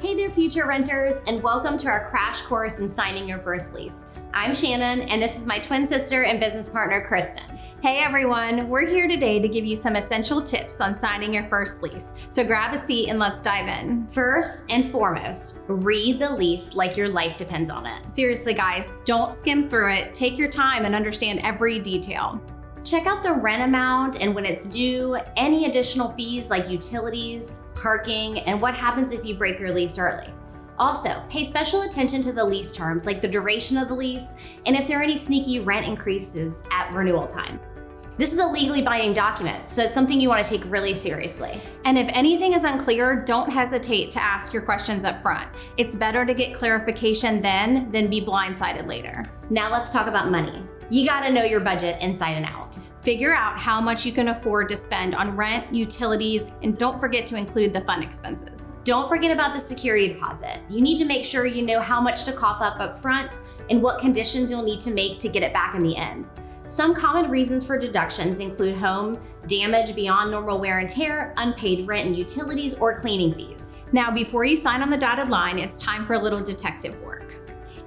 Hey there, future renters, and welcome to our crash course in signing your first lease. I'm Shannon, and this is my twin sister and business partner, Kristen. Hey everyone, we're here today to give you some essential tips on signing your first lease. So grab a seat and let's dive in. First and foremost, read the lease like your life depends on it. Seriously guys, don't skim through it. Take your time and understand every detail. Check out the rent amount and when it's due, any additional fees like utilities, parking, and what happens if you break your lease early. Also, pay special attention to the lease terms like the duration of the lease and if there are any sneaky rent increases at renewal time. This is a legally binding document, so it's something you want to take really seriously. And if anything is unclear, don't hesitate to ask your questions up front. It's better to get clarification then than be blindsided later. Now let's talk about money. You gotta know your budget inside and out. Figure out how much you can afford to spend on rent, utilities, and don't forget to include the fun expenses. Don't forget about the security deposit. You need to make sure you know how much to cough up front and what conditions you'll need to make to get it back in the end. Some common reasons for deductions include home damage beyond normal wear and tear, unpaid rent and utilities, or cleaning fees. Now, before you sign on the dotted line, it's time for a little detective work.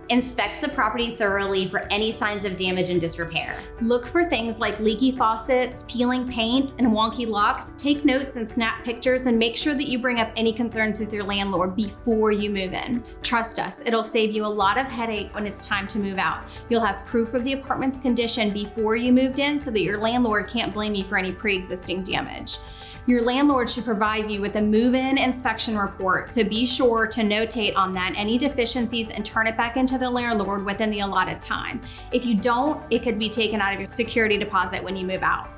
Inspect the property thoroughly for any signs of damage and disrepair. Look for things like leaky faucets, peeling paint, and wonky locks. Take notes and snap pictures and make sure that you bring up any concerns with your landlord before you move in. Trust us, it'll save you a lot of headache when it's time to move out. You'll have proof of the apartment's condition before you moved in so that your landlord can't blame you for any pre-existing damage. Your landlord should provide you with a move-in inspection report, so be sure to notate on that any deficiencies and turn it back into the landlord within the allotted time. If you don't, it could be taken out of your security deposit when you move out.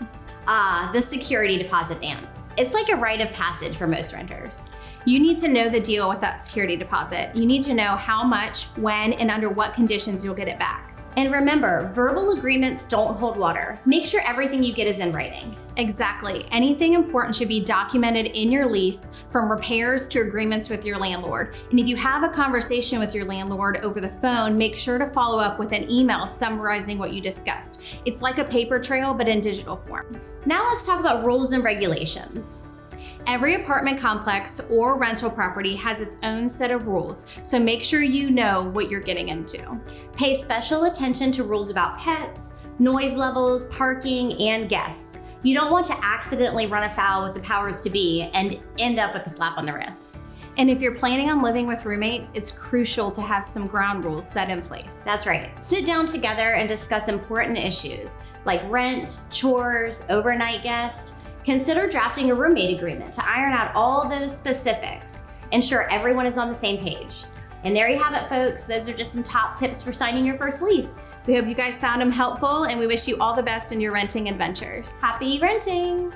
The security deposit dance. It's like a rite of passage for most renters. You need to know the deal with that security deposit. You need to know how much, when, and under what conditions you'll get it back. And remember, verbal agreements don't hold water. Make sure everything you get is in writing. Exactly. Anything important should be documented in your lease, from repairs to agreements with your landlord. And if you have a conversation with your landlord over the phone, make sure to follow up with an email summarizing what you discussed. It's like a paper trail, but in digital form. Now let's talk about rules and regulations. Every apartment complex or rental property has its own set of rules, so make sure you know what you're getting into. Pay special attention to rules about pets, noise levels, parking, and guests. You don't want to accidentally run afoul with the powers to be and end up with a slap on the wrist. And if you're planning on living with roommates, it's crucial to have some ground rules set in place. That's right. Sit down together and discuss important issues like rent, chores, overnight guests. Consider drafting a roommate agreement to iron out all those specifics. Ensure everyone is on the same page. And there you have it, folks. Those are just some top tips for signing your first lease. We hope you guys found them helpful, and we wish you all the best in your renting adventures. Happy renting!